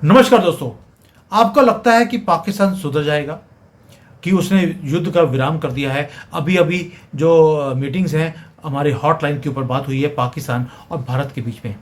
नमस्कार दोस्तों। आपको लगता है कि पाकिस्तान सुधर जाएगा, कि उसने युद्ध का विराम कर दिया है? अभी अभी जो मीटिंग्स हैं, हमारे हॉटलाइन के ऊपर बात हुई है पाकिस्तान और भारत के बीच में।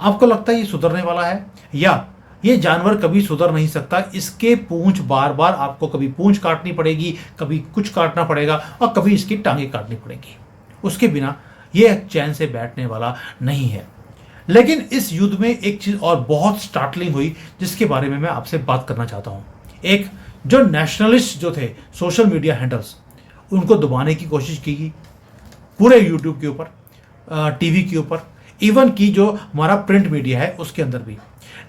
आपको लगता है ये सुधरने वाला है, या ये जानवर कभी सुधर नहीं सकता? इसके पूंछ बार बार आपको कभी पूंछ काटनी पड़ेगी, कभी कुछ काटना पड़ेगा और कभी इसकी टांगे काटनी पड़ेगी। उसके बिना ये चैन से बैठने वाला नहीं है। लेकिन इस युद्ध में एक चीज और बहुत स्टार्टलिंग हुई, जिसके बारे में मैं आपसे बात करना चाहता हूं। एक जो नेशनलिस्ट जो थे, सोशल मीडिया हैंडल्स, उनको दबाने की कोशिश की गई पूरे यूट्यूब के ऊपर, टीवी के ऊपर, इवन की जो हमारा प्रिंट मीडिया है उसके अंदर भी।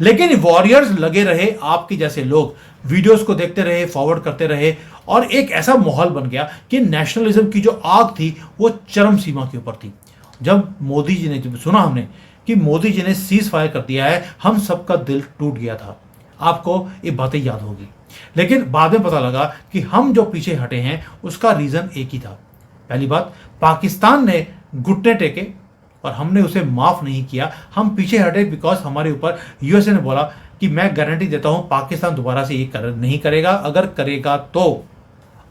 लेकिन वॉरियर्स लगे रहे, आपके जैसे लोग वीडियोस को देखते रहे, फॉरवर्ड करते रहे, और एक ऐसा माहौल बन गया कि नेशनलिज्म की जो आग थी वो चरम सीमा के ऊपर थी। जब मोदी जी ने, जब सुना हमने कि मोदी जी ने सीज फायर कर दिया है, हम सबका दिल टूट गया था। आपको ये बातें याद होगी। लेकिन बाद में पता लगा कि हम जो पीछे हटे हैं उसका रीजन एक ही था। पहली बात, पाकिस्तान ने घुटने टेके और हमने उसे माफ नहीं किया। हम पीछे हटे बिकॉज हमारे ऊपर यूएसए ने बोला कि मैं गारंटी देता हूं पाकिस्तान दोबारा से ये नहीं करेगा, अगर करेगा तो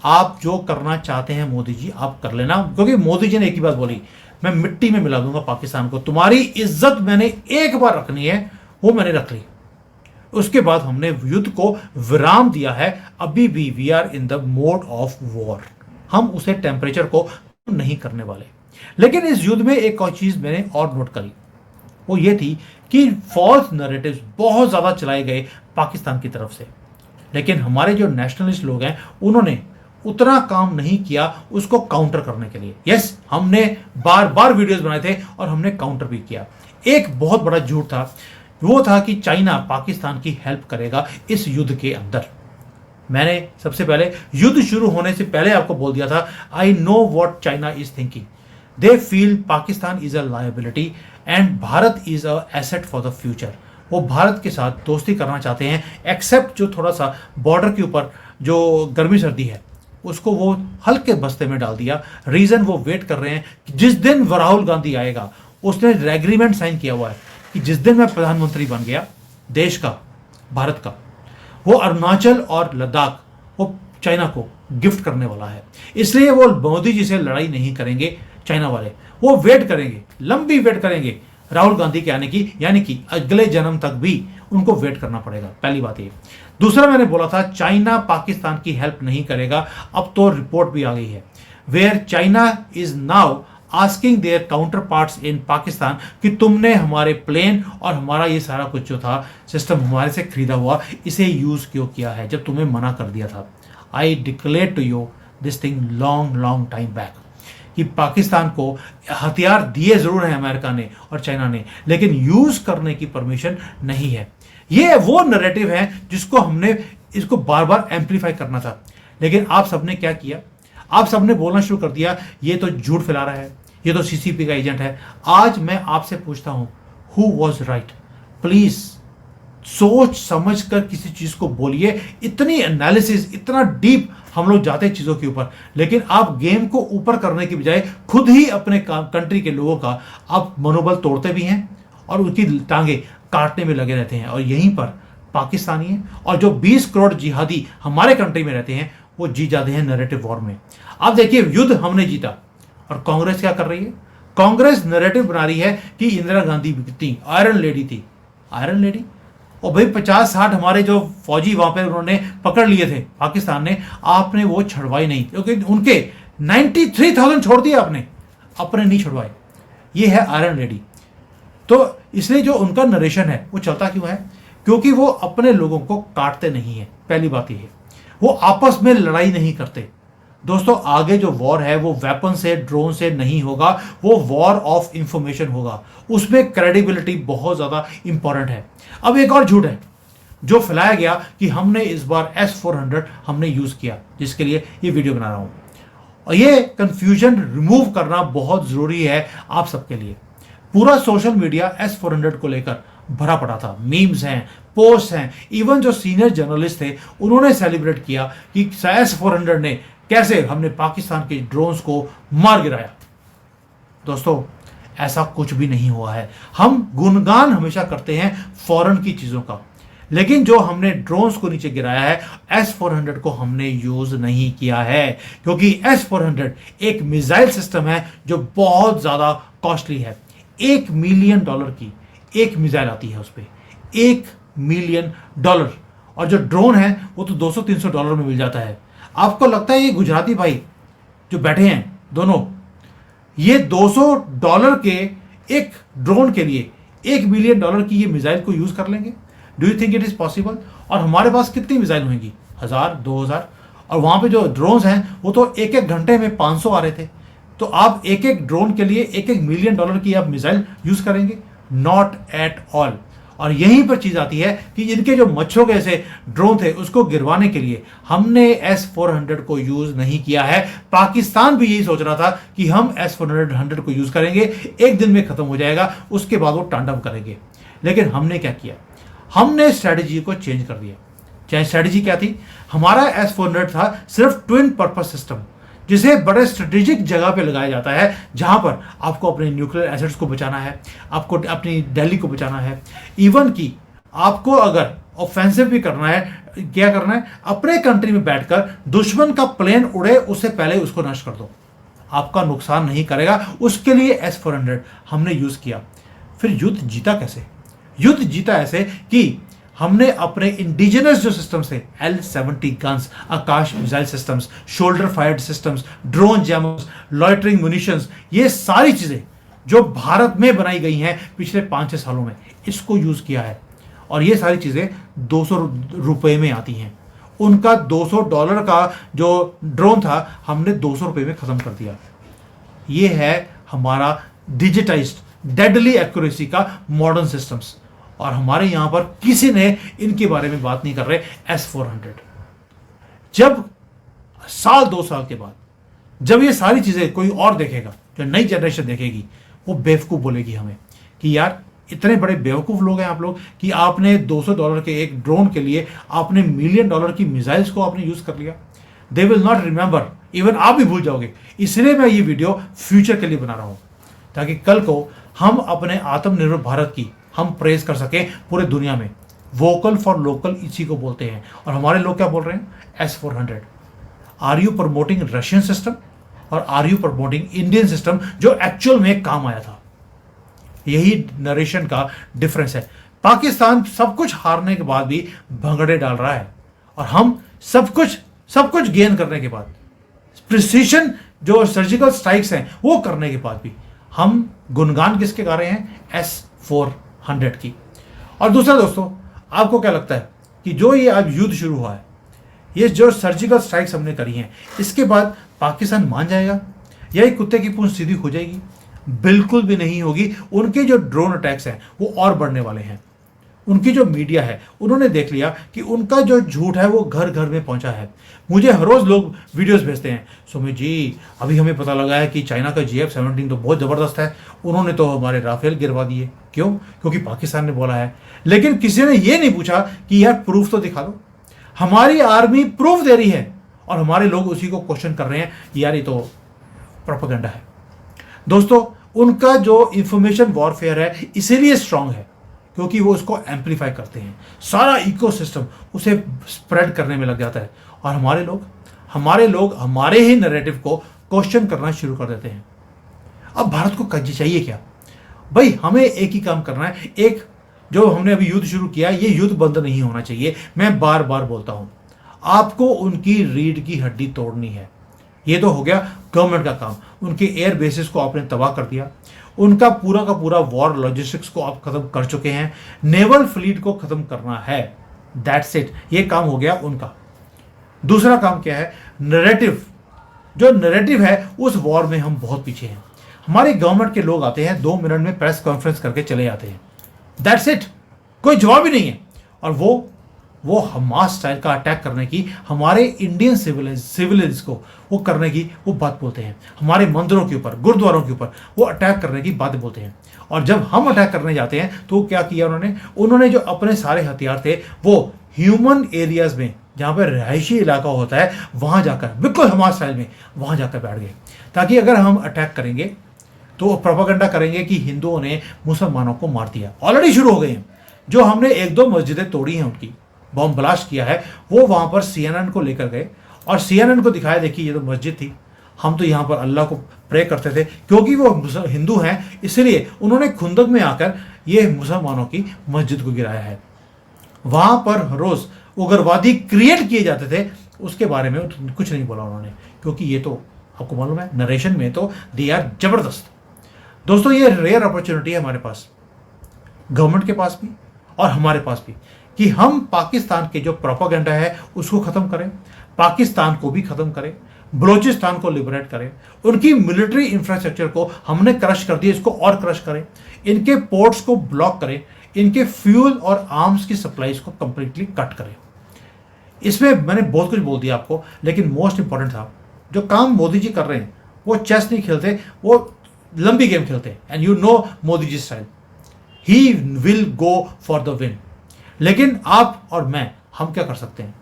आप जो करना चाहते हैं मोदी जी आप कर लेना। क्योंकि मोदी जी ने एक ही बात बोली, मैं मिट्टी में मिला दूंगा पाकिस्तान को, तुम्हारी इज्जत मैंने एक बार रखनी है, वो मैंने रख ली। उसके बाद हमने युद्ध को विराम दिया है। अभी भी we are in the mode of war, हम उसे टेम्परेचर को नहीं करने वाले। लेकिन इस युद्ध में एक और चीज मैंने और नोट करी, वो ये थी कि फॉल्स नैरेटिव्स बहुत ज्यादा चलाए गए पाकिस्तान की तरफ से। लेकिन हमारे जो नेशनलिस्ट लोग हैं उन्होंने उतना काम नहीं किया उसको काउंटर करने के लिए। यस, हमने बार बार वीडियोस बनाए थे और हमने काउंटर भी किया। एक बहुत बड़ा झूठ था, वो था कि चाइना पाकिस्तान की हेल्प करेगा इस युद्ध के अंदर। मैंने सबसे पहले युद्ध शुरू होने से पहले आपको बोल दिया था, I know what China is thinking. They feel Pakistan is a liability and Bharat is a asset for the future. वो भारत के साथ दोस्ती करना चाहते हैं, एक्सेप्ट जो थोड़ा सा बॉर्डर के ऊपर जो गर्मी सर्दी है उसको वो हल्के बस्ते में डाल दिया। रीजन वो वेट कर रहे हैं कि जिस दिन राहुल गांधी आएगा, उसने एग्रीमेंट साइन किया हुआ है कि जिस दिन मैं प्रधानमंत्री बन गया देश का, भारत का, वो अरुणाचल और लद्दाख वो चाइना को गिफ्ट करने वाला है। इसलिए वो मोदी जी से लड़ाई नहीं करेंगे चाइना वाले, वो वेट करेंगे, लंबी वेट करेंगे राहुल गांधी के आने की, यानी कि अगले जन्म तक भी उनको वेट करना पड़ेगा। पहली बात ये। दूसरा, मैंने बोला था चाइना पाकिस्तान की हेल्प नहीं करेगा। अब तो रिपोर्ट भी आ गई है where China is now asking their counterparts in Pakistan कि तुमने हमारे प्लेन और हमारा ये सारा कुछ जो था सिस्टम हमारे से खरीदा हुआ, इसे यूज क्यों किया है जब तुम्हें मना कर दिया था। I declare to you this thing long long time back कि पाकिस्तान को हथियार दिए जरूर हैं अमेरिका ने और चाइना ने, लेकिन यूज करने की परमिशन नहीं है। ये वो नैरेटिव है जिसको हमने इसको बार बार एम्पलीफाई करना था। लेकिन आप सबने क्या किया? आप सबने बोलना शुरू कर दिया, ये तो झूठ फैला रहा है, ये तो सीसीपी का एजेंट है। आज मैं आपसे पूछता हूं, हु वॉज राइट? प्लीज सोच समझ कर किसी चीज को बोलिए। इतनी एनालिसिस, इतना डीप हम लोग जाते हैं चीजों के ऊपर, लेकिन आप गेम को ऊपर करने की बजाय खुद ही अपने कंट्री के लोगों का आप मनोबल तोड़ते भी हैं और उनकी टांगे काटने में लगे रहते हैं। और यहीं पर पाकिस्तानी है और जो 20 करोड़ जिहादी हमारे कंट्री में रहते हैं वो जीत जाते हैं नैरेटिव वॉर में। अब देखिए, युद्ध हमने जीता और कांग्रेस क्या कर रही है? कांग्रेस नैरेटिव बना रही है कि इंदिरा गांधी थी, आयरन लेडी थी। Iron lady? और भाई 50-60 हमारे जो फौजी वहां पे उन्होंने पकड़ लिए थे पाकिस्तान ने, आपने वो छुड़वाई नहीं, क्योंकि उनके 93,000 छोड़ दिए आपने, अपने नहीं छुड़वाए। ये है आयरन लेडी। तो इसलिए जो उनका नरेशन है वो चलता क्यों है? क्योंकि वो अपने लोगों को काटते नहीं है। पहली बात ये है, वो आपस में लड़ाई नहीं करते। दोस्तों, आगे जो वॉर है वो वेपन से, ड्रोन से नहीं होगा, वो वॉर ऑफ इंफॉर्मेशन होगा। उसमें क्रेडिबिलिटी बहुत ज्यादा इंपॉर्टेंट है। अब एक और झूठ है जो फैलाया गया कि हमने इस बार S-400 हमने यूज किया, जिसके लिए ये वीडियो बना रहा हूं। और ये कंफ्यूजन रिमूव करना बहुत जरूरी है आप सबके लिए। पूरा सोशल मीडिया S-400 को लेकर भरा पड़ा था, मीम्स हैं, पोस्ट हैं, इवन जो सीनियर जर्नलिस्ट थे उन्होंने सेलिब्रेट किया कि S-400 ने कैसे हमने पाकिस्तान के ड्रोन्स को मार गिराया। दोस्तों, ऐसा कुछ भी नहीं हुआ है। हम गुणगान हमेशा करते हैं फॉरेन की चीजों का, लेकिन जो हमने ड्रोन्स को नीचे गिराया है, S-400 को हमने यूज नहीं किया है, क्योंकि S-400 एक मिसाइल सिस्टम है जो बहुत ज्यादा कॉस्टली है। $1 मिलियन की एक मिसाइल आती है उस पर, $1 मिलियन। और जो ड्रोन है वो तो $200-300 में मिल जाता है। आपको लगता है ये गुजराती भाई जो बैठे हैं दोनों, ये $200 के एक ड्रोन के लिए $1 मिलियन की ये मिसाइल को यूज कर लेंगे? Do you think it is possible? और हमारे पास कितनी मिसाइल होंगी? 1000, 2000। और वहां पे जो ड्रोन्स हैं वो तो एक एक घंटे में 500 आ रहे थे। तो आप एक एक ड्रोन के लिए $1 मिलियन की आप मिसाइल यूज करेंगे? Not at all. और यहीं पर चीज आती है कि इनके जो मच्छरों के ऐसे ड्रोन थे उसको गिरवाने के लिए हमने S-400 को यूज नहीं किया है। पाकिस्तान भी यही सोच रहा था कि हम S-400 को यूज करेंगे, एक दिन में खत्म हो जाएगा, उसके बाद वो तांडव करेंगे। लेकिन हमने क्या किया? हमने स्ट्रेटजी को चेंज कर दिया। चाहे स्ट्रेटजी क्या थी? हमारा S-400 था सिर्फ ट्विन पर्पस सिस्टम, जिसे बड़े स्ट्रेटेजिक जगह पे लगाया जाता है, जहां पर आपको अपने न्यूक्लियर एसेट्स को बचाना है, आपको अपनी दिल्ली को बचाना है, इवन कि आपको अगर ऑफेंसिव भी करना है, क्या करना है? अपने कंट्री में बैठकर दुश्मन का प्लेन उड़े उससे पहले उसको नष्ट कर दो, आपका नुकसान नहीं करेगा। उसके लिए S-400 हमने यूज किया। फिर युद्ध जीता कैसे? युद्ध जीता ऐसे कि हमने अपने इंडिजिनस जो सिस्टम्स थे, L-70 guns, Akash missile systems, shoulder fired systems, drone jammers, loitering munitions, ये सारी चीजें जो भारत में बनाई गई हैं पिछले 5-6 सालों में, इसको यूज किया है। और ये सारी चीजें $200 में आती हैं। उनका $200 का जो ड्रोन था हमने $200 में खत्म कर दिया। ये है हमारा डिजिटाइज्ड डेडली एक्यूरेसी का मॉडर्न सिस्टम्स। और हमारे यहां पर किसी ने इनके बारे में बात नहीं कर रहे। S-400 जब साल 2 साल के बाद जब ये सारी चीजें कोई और देखेगा, जो नई जनरेशन देखेगी, वो बेवकूफ बोलेगी हमें कि यार इतने बड़े बेवकूफ लोग हैं आप लोग कि आपने $200 के एक ड्रोन के लिए आपने $1 मिलियन की मिसाइल्स को आपने यूज कर लिया। They will not remember, even आप भी भूल जाओगे। इसलिए मैं ये वीडियो फ्यूचर के लिए बना रहा हूं, ताकि कल को हम अपने आत्मनिर्भर भारत की हम प्रेज कर सके पूरे दुनिया में। वोकल फॉर लोकल इसी को बोलते हैं। और हमारे लोग क्या बोल रहे हैं? S-400। Are you promoting Russian system और are you promoting Indian system जो एक्चुअल में काम आया था? यही नरेशन का डिफरेंस है। पाकिस्तान सब कुछ हारने के बाद भी भंगड़े डाल रहा है, और हम सब कुछ गेन करने के बाद, प्रिसीशन जो सर्जिकल स्ट्राइक्स हैं वो करने के बाद भी हम गुणगान किसके गा रहे हैं? S-400 की। और दूसरा दोस्तों, आपको क्या लगता है कि जो ये अब युद्ध शुरू हुआ है, ये जो सर्जिकल स्ट्राइक्स हमने करी हैं, इसके बाद पाकिस्तान मान जाएगा या एक कुत्ते की पूंछ सीधी हो जाएगी? बिल्कुल भी नहीं होगी। उनके जो ड्रोन अटैक्स हैं वो और बढ़ने वाले हैं। उनकी जो मीडिया है उन्होंने देख लिया कि उनका जो झूठ है वो घर घर में पहुंचा है। मुझे हर रोज लोग वीडियोस भेजते हैं, सुमित जी अभी हमें पता लगा है कि चाइना का GF-17 तो बहुत ज़बरदस्त है, उन्होंने तो हमारे राफेल गिरवा दिए। क्यों? क्योंकि पाकिस्तान ने बोला है। लेकिन किसी ने ये नहीं पूछा कि यार प्रूफ तो दिखा दो। हमारी आर्मी प्रूफ दे रही है और हमारे लोग उसी को क्वेश्चन कर रहे हैं, यार ये तो प्रोपेगेंडा है। दोस्तों, उनका जो इंफॉर्मेशन वॉरफेयर है इसीलिए स्ट्रांग है क्योंकि वो उसको एम्पलीफाई करते हैं। सारा इकोसिस्टम उसे स्प्रेड करने में लग जाता है, और हमारे लोग हमारे ही नैरेटिव को क्वेश्चन करना शुरू कर देते हैं। अब भारत को चाहिए क्या भाई? हमें एक ही काम करना है। एक जो हमने अभी युद्ध शुरू किया, ये युद्ध बंद नहीं होना चाहिए। मैं बार बार बोलता हूं, आपको उनकी रीढ़ की हड्डी तोड़नी है। ये तो हो गया गवर्नमेंट का काम। उनके एयर बेसिस को आपने तबाह कर दिया, उनका पूरा का पूरा वॉर लॉजिस्टिक्स को आप खत्म कर चुके हैं, नेवल फ्लीट को खत्म करना है। दैट्स इट, ये काम हो गया उनका। दूसरा काम क्या है? नैरेटिव। जो नैरेटिव है उस वॉर में हम बहुत पीछे हैं। हमारी गवर्नमेंट के लोग आते हैं 2 मिनट में प्रेस कॉन्फ्रेंस करके चले जाते हैं। दैट्स इट, कोई जवाब ही नहीं है। और वो हमास स्टाइल का अटैक करने की, हमारे इंडियन सिविलियंस को वो करने की वो बात बोलते हैं। हमारे मंदिरों के ऊपर, गुरुद्वारों के ऊपर वो अटैक करने की बात बोलते हैं। और जब हम अटैक करने जाते हैं तो क्या किया उन्होंने जो अपने सारे हथियार थे वो ह्यूमन एरियाज में, जहाँ पर रिहायशी इलाका होता है, वहाँ जाकर बिल्कुल हमास स्टाइल में वहाँ जाकर बैठ गए, ताकि अगर हम अटैक करेंगे तो प्रोपेगेंडा करेंगे कि हिंदुओं ने मुसलमानों को मार दिया। ऑलरेडी शुरू हो गए हैं। जो हमने एक दो मस्जिदें तोड़ी हैं, उनकी बॉम्ब ब्लास्ट किया है, वो वहां पर CNN को लेकर गए और CNN को दिखाया, देखिए ये तो मस्जिद थी, हम तो यहाँ पर अल्लाह को प्रे करते थे। क्योंकि वो हिंदू हैं इसलिए उन्होंने खुंदक में आकर ये मुसलमानों की मस्जिद को गिराया है। वहां पर रोज उग्रवादी क्रिएट किए जाते थे, उसके बारे में कुछ नहीं बोला उन्होंने, क्योंकि ये तो आपको मालूम है नरेशन में तो दे आर जबरदस्त। दोस्तों ये रेयर अपॉर्चुनिटी है हमारे पास, गवर्नमेंट के पास भी और हमारे पास भी, कि हम पाकिस्तान के जो प्रोपेगेंडा है उसको खत्म करें, पाकिस्तान को भी खत्म करें, बलोचिस्तान को लिबरेट करें, उनकी मिलिट्री इंफ्रास्ट्रक्चर को हमने क्रश कर दिया, इसको और क्रश करें, इनके पोर्ट्स को ब्लॉक करें, इनके फ्यूल और आर्म्स की सप्लाईज को कंप्लीटली कट करें। इसमें मैंने बहुत कुछ बोल दिया आपको, लेकिन मोस्ट इंपॉर्टेंट था जो काम मोदी जी कर रहे हैं, वो चेस नहीं खेलते, वो लंबी गेम खेलते हैं। And you know Modi ji style, he will go for the win. लेकिन आप और मैं, हम क्या कर सकते हैं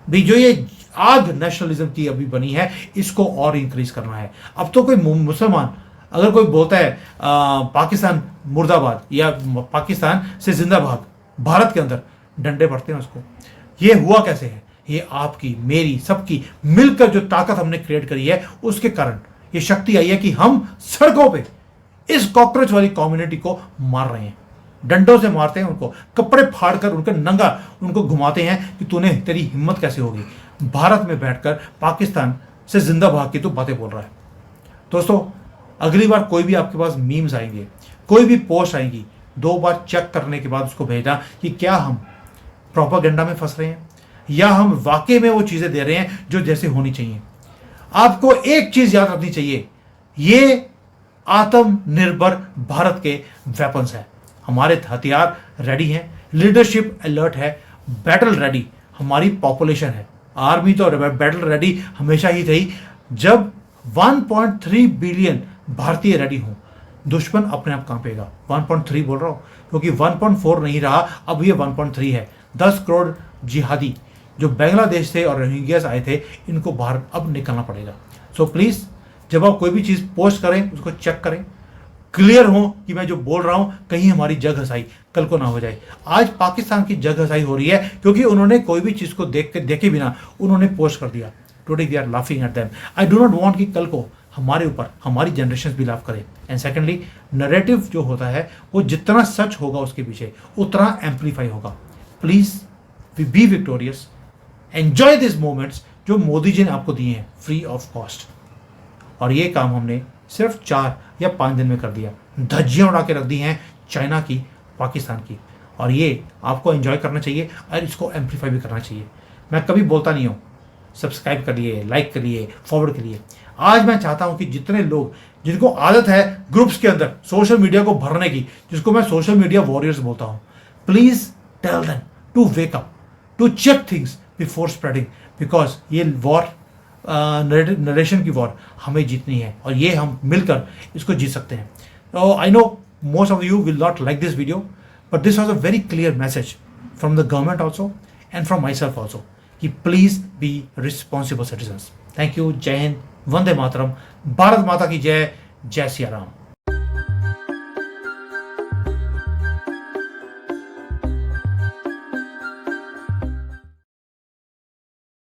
भी, जो ये आग नेशनलिज्म की अभी बनी है इसको और इंक्रीज करना है। अब तो कोई मुसलमान अगर कोई बोलता है पाकिस्तान मुर्दाबाद या पाकिस्तान से जिंदा भाग, भारत के अंदर डंडे पड़ते हैं उसको। ये हुआ कैसे है? ये आपकी, मेरी, सबकी मिलकर जो ताकत हमने क्रिएट करी है उसके कारण ये शक्ति आई है कि हम सड़कों पे इस कॉकरोच वाली कम्युनिटी को मार रहे हैं, डंडों से मारते हैं उनको, कपड़े फाड़कर उनका नंगा उनको घुमाते हैं कि तूने, तेरी हिम्मत कैसे होगी भारत में बैठकर पाकिस्तान से जिंदा भाग की तू बातें बोल रहा है। दोस्तों अगली बार कोई भी आपके पास मीम्स आएंगे, कोई भी पोस्ट आएंगी, 2 बार चेक करने के बाद उसको भेजना कि क्या हम प्रोपेगेंडा में फंस रहे हैं या हम वाकई में वो चीजें दे रहे हैं जो जैसे होनी चाहिए। आपको एक चीज याद रखनी चाहिए, ये आत्मनिर्भर भारत के वेपन्स हैं, हमारे हथियार रेडी हैं, लीडरशिप अलर्ट है, बैटल रेडी हमारी पॉपुलेशन है। आर्मी तो बैटल रेडी हमेशा ही थी। जब 1.3 बिलियन भारतीय रेडी हों, दुश्मन अपने आप कांपेगा। 1.3 बोल रहा हूं क्योंकि 1.4 नहीं रहा, अब ये 1.3 है। 10 करोड़ जिहादी जो बांग्लादेश से और रोहिंग्यास आए थे, इनको बाहर अब निकलना पड़ेगा। सो प्लीज जब आप कोई भी चीज पोस्ट करें उसको चेक करें, क्लियर हो कि मैं जो बोल रहा हूं कहीं हमारी जग हसाई कल को ना हो जाए। आज पाकिस्तान की जग हसाई हो रही है क्योंकि उन्होंने कोई भी चीज को देखे बिना उन्होंने पोस्ट कर दिया। Today we are laughing at them. I do not want कि कल को हमारे ऊपर हमारी जनरेशन भी लाफ करे। एंड सेकेंडली, नरेटिव जो होता है वो जितना सच होगा उसके पीछे उतना एम्पलीफाई होगा। Please be victorious, enjoy this moments जो मोदी जी ने आपको दिए हैं फ्री ऑफ कॉस्ट। और ये काम हमने सिर्फ 4 या 5 दिन में कर दिया। धज्जियां उड़ा के रख दी हैं चाइना की, पाकिस्तान की, और ये आपको एंजॉय करना चाहिए और इसको एम्पलीफाई भी करना चाहिए। मैं कभी बोलता नहीं हूँ सब्सक्राइब करिए, लाइक करिए, फॉरवर्ड करिए। आज मैं चाहता हूँ कि जितने लोग जिनको आदत है ग्रुप्स के अंदर सोशल मीडिया को भरने की, जिसको मैं सोशल मीडिया वॉरियर्स बोलता हूँ, please tell them to wake up, to check things before spreading, because ये वॉर नरेशन की वॉर हमें जीतनी है और ये हम मिलकर इसको जीत सकते हैं। तो I know most of you will not like this video, but this was a very clear message from the government also and from my self also कि please be responsible citizens. Thank you. जय हिंद, वंदे मातरम, भारत माता की जय, जय सिया राम।